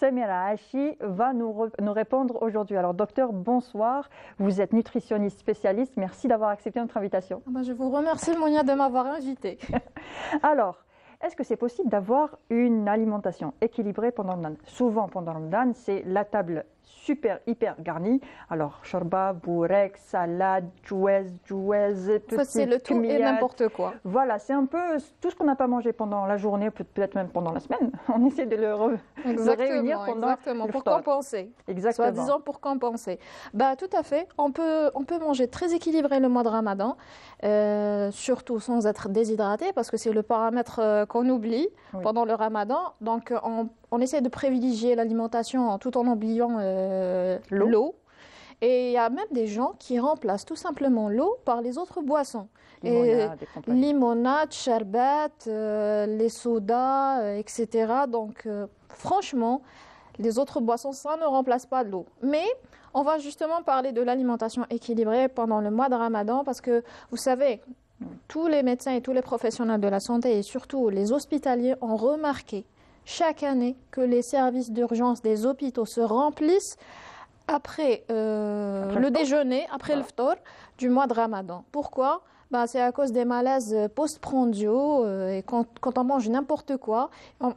Samira Hachi va nous répondre aujourd'hui. Alors, docteur, bonsoir. Vous êtes nutritionniste spécialiste. Merci d'avoir accepté notre invitation. Je vous remercie, Monia, de m'avoir invitée. Alors, est-ce que c'est possible d'avoir une alimentation équilibrée pendant le Ramadan? Souvent, pendant le Ramadan, c'est la table hyper garnie. Alors, shorba, bourek, salade, jouez, c'est le tout et n'importe quoi. Voilà, c'est un peu tout ce qu'on n'a pas mangé pendant la journée, peut-être même pendant la semaine. On essaie de le réunir pendant exactement, le pour ftar. compenser. Exactement. Soi-disant pour compenser. Tout à fait. On peut manger très équilibré le mois de Ramadan, surtout sans être déshydraté, parce que c'est le paramètre qu'on oublie pendant le Ramadan. Donc, on essaie de privilégier l'alimentation tout en oubliant l'eau. Et il y a même des gens qui remplacent tout simplement l'eau par les autres boissons. Limonade, sherbet, les sodas, etc. Donc, franchement, les autres boissons, ça ne remplace pas l'eau. Mais on va justement parler de l'alimentation équilibrée pendant le mois de Ramadan parce que, vous savez, tous les médecins et tous les professionnels de la santé et surtout les hospitaliers ont remarqué chaque année que les services d'urgence des hôpitaux se remplissent après le déjeuner, après le ftar du mois de Ramadan. Pourquoi ? C'est à cause des malaises postprandiaux et quand on mange n'importe quoi.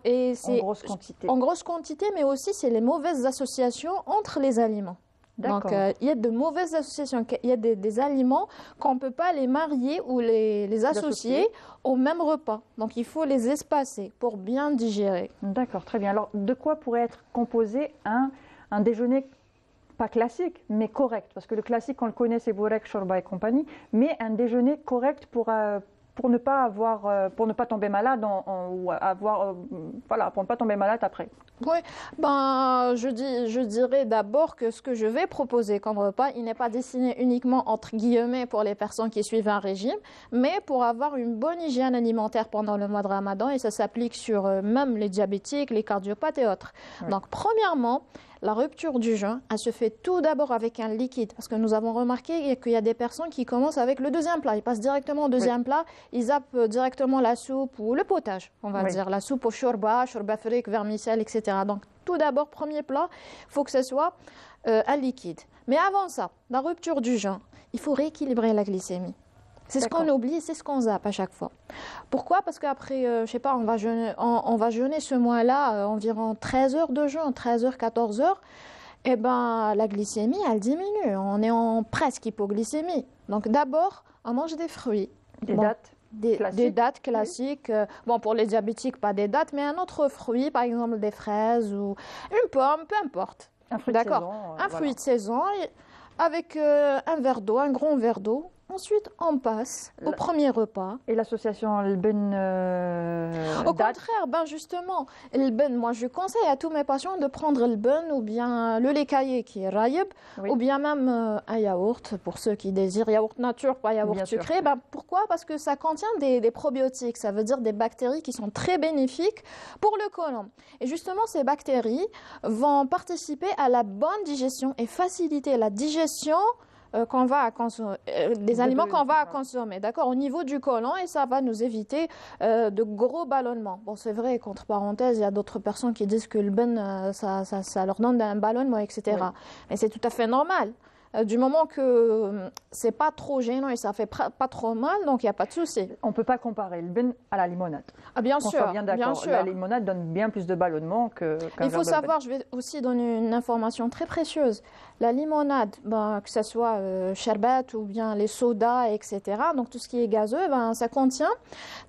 Et en grosse quantité. En grosse quantité, mais aussi c'est les mauvaises associations entre les aliments. Donc, il y a de mauvaises associations. Il y a des aliments qu'on ne peut pas les marier ou les associer au même repas. Donc, il faut les espacer pour bien digérer. D'accord, très bien. Alors, de quoi pourrait être composé un déjeuner pas classique, mais correct? Parce que le classique, on le connaît, c'est bourek, shorba et compagnie. Mais un déjeuner correct pour ne pas tomber malade ou pour ne pas tomber malade après. Oui, je dirais d'abord que ce que je vais proposer comme repas, il n'est pas destiné uniquement entre guillemets pour les personnes qui suivent un régime, mais pour avoir une bonne hygiène alimentaire pendant le mois de Ramadan, et ça s'applique sur même les diabétiques, les cardiopathes et autres. Oui. Donc, premièrement, la rupture du jeûne, elle se fait tout d'abord avec un liquide, parce que nous avons remarqué qu'il y a des personnes qui commencent avec le deuxième plat. Ils passent directement au deuxième plat, ils zappent directement la soupe ou le potage, on va dire, la soupe au shorba frik, vermicelle, etc. Donc, tout d'abord, premier plat, il faut que ce soit un liquide. Mais avant ça, la rupture du jeûne, il faut rééquilibrer la glycémie. C'est ce qu'on oublie, c'est ce qu'on zappe à chaque fois. Pourquoi? Parce qu'après, on va jeûner ce mois-là environ 13 heures de jeûne, 13 heures, 14 heures. Eh bien, la glycémie, elle diminue. On est en presque hypoglycémie. Donc d'abord, on mange des fruits. Des dates classiques. Pour les diabétiques, pas des dates, mais un autre fruit, par exemple des fraises ou une pomme, peu importe. Un fruit de saison. Un fruit de saison avec un verre d'eau, un grand verre d'eau. Ensuite, on passe au premier repas. Et l'association Al-Ben Au contraire, justement, Al-Ben, moi je conseille à tous mes patients de prendre Al-Ben ou bien le lait caillé qui est Rayib, ou bien même un yaourt pour ceux qui désirent yaourt nature, pas yaourt sucré. Pourquoi? Parce que ça contient des probiotiques, ça veut dire des bactéries qui sont très bénéfiques pour le côlon. Et justement, ces bactéries vont participer à la bonne digestion et faciliter la digestion des aliments qu'on va consommer, d'accord, au niveau du côlon, et ça va nous éviter de gros ballonnements. Bon, c'est vrai, contre parenthèses, il y a d'autres personnes qui disent que le ben, ça leur donne un ballonnement, etc. Oui. Mais c'est tout à fait normal. Du moment que c'est pas trop gênant et ça fait pas trop mal, donc il n'y a pas de souci. On ne peut pas comparer le ben à la limonade. Ah, bien sûr, bien sûr. La limonade donne bien plus de ballonnement qu'un verre de ben. Il faut savoir, je vais aussi donner une information très précieuse. La limonade, que ce soit sherbet ou bien les sodas, etc., donc tout ce qui est gazeux, ça contient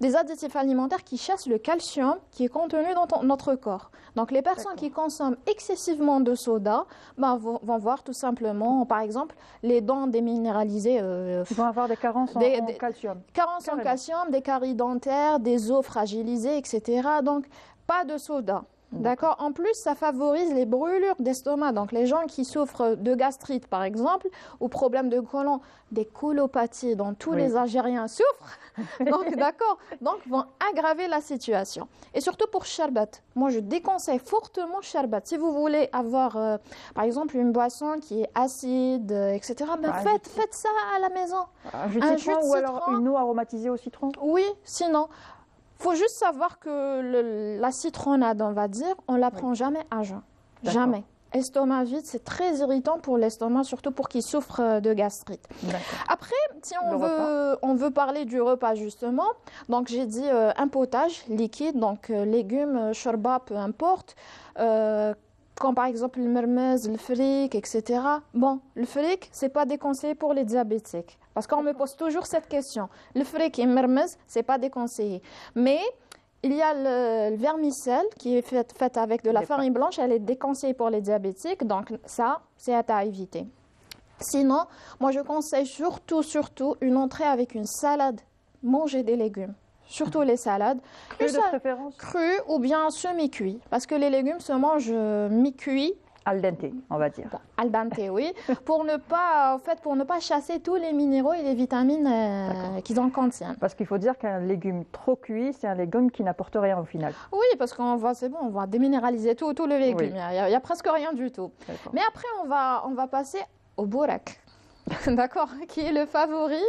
des additifs alimentaires qui chassent le calcium qui est contenu dans notre corps. Donc les personnes qui consomment excessivement de soda vont voir tout simplement, par exemple, les dents déminéralisées. Ils vont avoir des carences en calcium. Carences en calcium, des caries dentaires, des os fragilisés, etc. Donc pas de soda. D'accord. En plus, ça favorise les brûlures d'estomac. Donc, les gens qui souffrent de gastrite, par exemple, ou problèmes de côlon, des colopathies dont tous les Algériens souffrent, donc, d'accord, donc vont aggraver la situation. Et surtout pour sherbet. Moi, je déconseille fortement sherbet. Si vous voulez avoir, par exemple, une boisson qui est acide, etc., faites ça à la maison. Un jus de citron ou alors une eau aromatisée au citron? Oui, sinon. Il faut juste savoir que la citronnade, on va dire, on ne la prend jamais à jeun. Jamais. Estomac vide, c'est très irritant pour l'estomac, surtout pour qui souffre de gastrite. Après, si on veut parler du repas justement, donc j'ai dit un potage liquide, donc légumes, shorba, peu importe, comme par exemple le mermez, le fric, etc. Bon, le fric, c'est pas déconseillé pour les diabétiques, parce qu'on me pose toujours cette question. Le fric et le mermez, c'est pas déconseillé, mais il y a le vermicelle qui est fait avec de la farine blanche. Elle est déconseillée pour les diabétiques. Donc ça, c'est à éviter. Sinon, moi, je conseille surtout une entrée avec une salade. Manger des légumes. Surtout les salades. Crues de préférence? Crues ou bien semi-cuits. Parce que les légumes se mangent mi-cuits. Al dente, on va dire. Bon, al dente, oui. pour ne pas chasser tous les minéraux et les vitamines qu'ils en contiennent. Parce qu'il faut dire qu'un légume trop cuit, c'est un légume qui n'apporte rien au final. Oui, parce qu'on va, c'est bon, on va déminéraliser tout le légume. Oui. Il y a presque rien du tout. Mais après, on va passer au bourek. D'accord, qui est le favori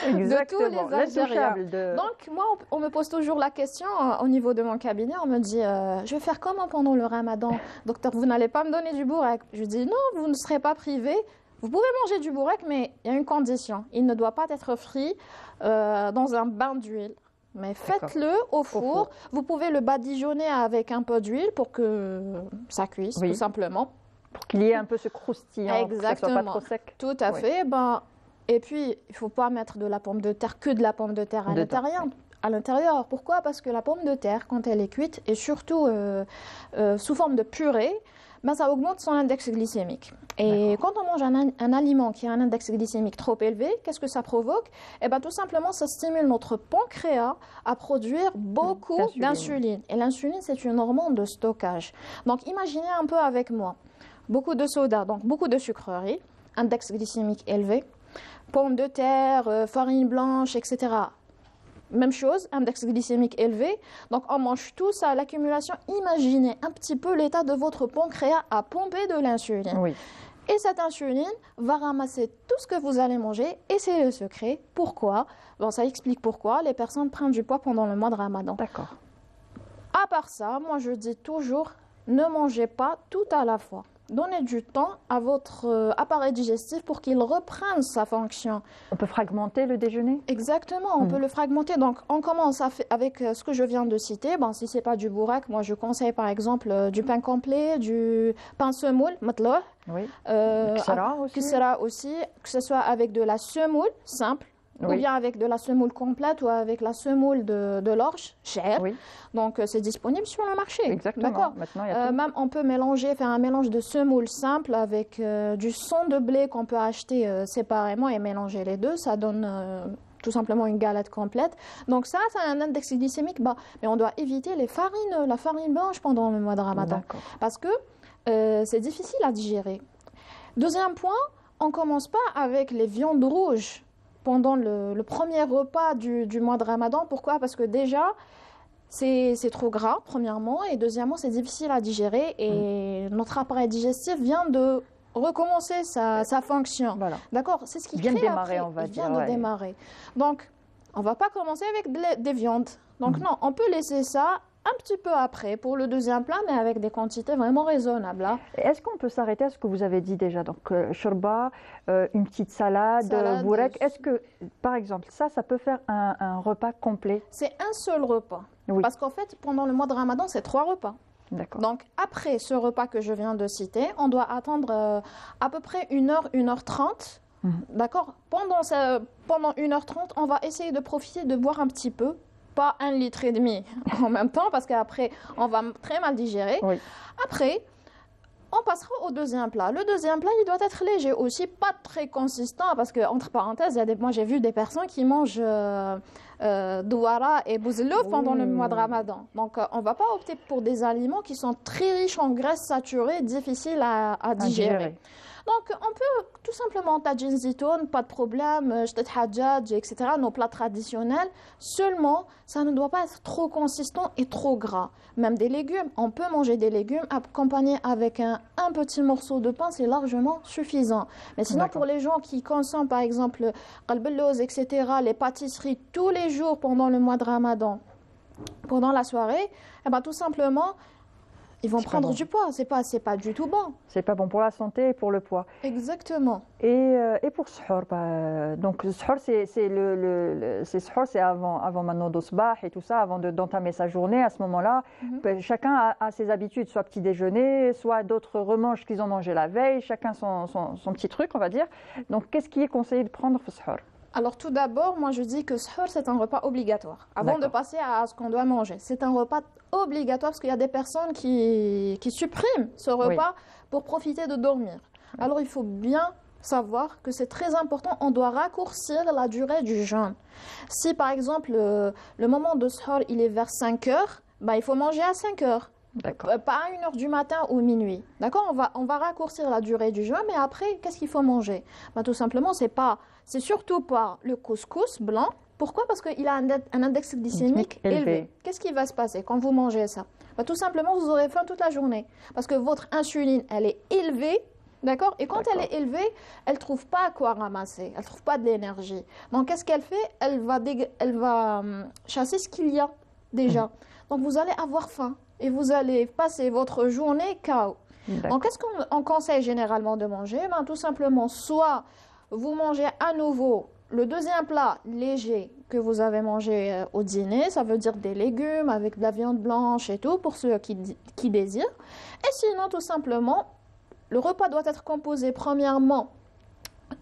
de tous les Algériens. Donc, moi, on me pose toujours la question au niveau de mon cabinet. On me dit, je vais faire comment pendant le ramadan? Docteur, vous n'allez pas me donner du bourek? Je dis, non, vous ne serez pas privé. Vous pouvez manger du bourek, mais il y a une condition. Il ne doit pas être frit dans un bain d'huile. Mais faites-le au four. Vous pouvez le badigeonner avec un peu d'huile pour que ça cuise, tout simplement. Pour qu'il y ait un peu ce croustillant, exactement, que ça soit pas trop sec. Tout à fait. Ben, et puis, il ne faut pas mettre de la pomme de terre, que de la pomme de terre à l'intérieur. Pourquoi? Parce que la pomme de terre, quand elle est cuite, et surtout sous forme de purée, ben, ça augmente son index glycémique. Et quand on mange un aliment qui a un index glycémique trop élevé, qu'est-ce que ça provoque? Eh ben, tout simplement, ça stimule notre pancréas à produire beaucoup d'insuline. Et l'insuline, c'est une hormone de stockage. Donc, imaginez un peu avec moi. Beaucoup de soda, donc beaucoup de sucreries, index glycémique élevé, pommes de terre, farine blanche, etc. Même chose, index glycémique élevé. Donc on mange tout ça, l'accumulation. Imaginez un petit peu l'état de votre pancréas à pomper de l'insuline. Oui. Et cette insuline va ramasser tout ce que vous allez manger et c'est le secret. Pourquoi? Bon, ça explique pourquoi les personnes prennent du poids pendant le mois de Ramadan. D'accord. À part ça, moi je dis toujours, ne mangez pas tout à la fois. Donnez du temps à votre appareil digestif pour qu'il reprenne sa fonction. On peut fragmenter le déjeuner? Exactement, on peut le fragmenter. Donc, on commence avec ce que je viens de citer. Bon, si ce n'est pas du bourrak, moi je conseille par exemple du pain complet, du pain semoule, matlouh. Oui. Kisra aussi, que ce soit avec de la semoule simple, ou bien avec de la semoule complète ou avec la semoule de l'orge, chère. Oui. Donc, c'est disponible sur le marché. Exactement. D'accord. Maintenant, il y a tout. Même, on peut faire un mélange de semoule simple avec du son de blé qu'on peut acheter séparément et mélanger les deux. Ça donne tout simplement une galette complète. Donc, ça a un index glycémique bas. Mais on doit éviter la farine blanche pendant le mois de Ramadan. Parce que c'est difficile à digérer. Deuxième point, on ne commence pas avec les viandes rouges pendant le premier repas du mois de Ramadan. Pourquoi? Parce que déjà, c'est trop gras, premièrement, et deuxièmement, c'est difficile à digérer et notre appareil digestif vient de recommencer sa fonction. Voilà. D'accord? C'est ce qui vient de démarrer, après. on va dire. Il vient de démarrer. Donc, on ne va pas commencer avec des viandes. Donc, non, on peut laisser ça un petit peu après pour le deuxième plat, mais avec des quantités vraiment raisonnables. Hein. Est-ce qu'on peut s'arrêter à ce que vous avez dit déjà? Donc, shorba, une petite salade bourek. Est-ce que, par exemple, ça peut faire un repas complet? C'est un seul repas. Oui. Parce qu'en fait, pendant le mois de Ramadan, c'est 3 repas. D'accord. Donc, après ce repas que je viens de citer, on doit attendre à peu près 1h, 1h30. D'accord? Pendant 1h30, on va essayer de profiter de boire un petit peu. Pas 1,5 litre en même temps, parce qu'après, on va très mal digérer. Oui. Après, on passera au deuxième plat. Le deuxième plat, il doit être léger aussi, pas très consistant, parce que, entre parenthèses, moi j'ai vu des personnes qui mangent douara et bouzlouf pendant le mois de Ramadan. Donc, on ne va pas opter pour des aliments qui sont très riches en graisses saturées, difficiles à digérer. Donc, on peut tout simplement tagine zitoun, pas de problème, jtet hadjadj, etc., nos plats traditionnels. Seulement, ça ne doit pas être trop consistant et trop gras. Même des légumes, on peut manger des légumes accompagnés avec un petit morceau de pain, c'est largement suffisant. Mais sinon, pour les gens qui consomment, par exemple, qalbelloz, etc., les pâtisseries tous les jours pendant le mois de Ramadan, pendant la soirée, eh ben, tout simplement, ils vont C'est pas prendre bon. du poids. C'est pas du tout bon. C'est pas bon pour la santé et pour le poids. Exactement. Et pour suhoor, donc le suhoor, c'est avant maintenant d'osbah et tout ça, avant d'entamer sa journée. À ce moment-là, chacun a ses habitudes, soit petit déjeuner, soit d'autres remanges qu'ils ont mangé la veille. Chacun son petit truc, on va dire. Donc, qu'est-ce qui est conseillé de prendre pour suhoor? Alors tout d'abord, moi je dis que suhoor, c'est un repas obligatoire. Avant de passer à ce qu'on doit manger, c'est un repas obligatoire parce qu'il y a des personnes qui suppriment ce repas pour profiter de dormir. Alors il faut bien savoir que c'est très important, on doit raccourcir la durée du jeûne. Si par exemple le moment de suhoor il est vers 5 heures, il faut manger à 5 heures. D'accord. Pas à 1 heure du matin ou minuit. D'accord, on va raccourcir la durée du jeûne, mais après, qu'est-ce qu'il faut manger? Tout simplement, c'est surtout pas le couscous blanc. Pourquoi? Parce qu'il a un index glycémique élevé. Qu'est-ce qui va se passer quand vous mangez ça? Tout simplement, vous aurez faim toute la journée. Parce que votre insuline, elle est élevée. D'accord? Et quand elle est élevée, elle ne trouve pas quoi ramasser. Elle ne trouve pas de l'énergie. Donc, qu'est-ce qu'elle fait? Elle va chasser ce qu'il y a déjà. Donc, vous allez avoir faim. Et vous allez passer votre journée KO. Donc, qu'est-ce qu'on conseille généralement de manger? Tout simplement, soit vous mangez à nouveau le deuxième plat léger que vous avez mangé au dîner, ça veut dire des légumes avec de la viande blanche et tout, pour ceux qui désirent. Et sinon, tout simplement, le repas doit être composé premièrement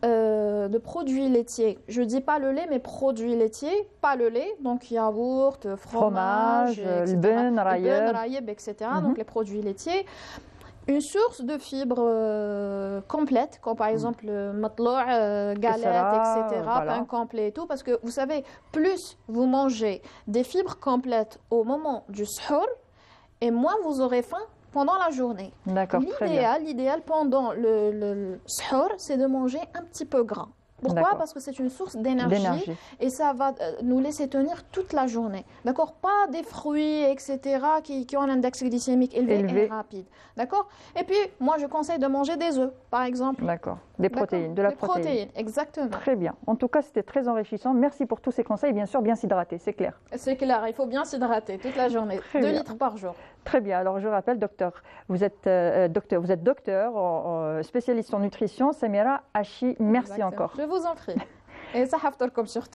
de produits laitiers. Je dis pas le lait, mais produits laitiers, pas le lait, donc yaourt, fromage, le beurre, rayeb, etc. Donc les produits laitiers. Une source de fibres complètes, comme par exemple matloua, galette, etc., pain complet et tout, parce que vous savez, plus vous mangez des fibres complètes au moment du suhoor, et moins vous aurez faim pendant la journée. D'accord, L'idéal pendant le suhoor, c'est de manger un petit peu gras. Pourquoi? Parce que c'est une source d'énergie et ça va nous laisser tenir toute la journée. D'accord? Pas des fruits, etc., qui ont un index glycémique élevé. Et rapide. D'accord? Et puis, moi, je conseille de manger des œufs, par exemple. D'accord. Des protéines, de la protéine. Des protéines, exactement. Très bien. En tout cas, c'était très enrichissant. Merci pour tous ces conseils. Bien sûr, bien s'hydrater, c'est clair. C'est clair, il faut bien s'hydrater toute la journée. 2 litres par jour. Très bien. Alors, je rappelle, docteur, vous êtes docteur, spécialiste en nutrition. Samira Hachi, merci encore. Je vous en prie. Et ça, surtout.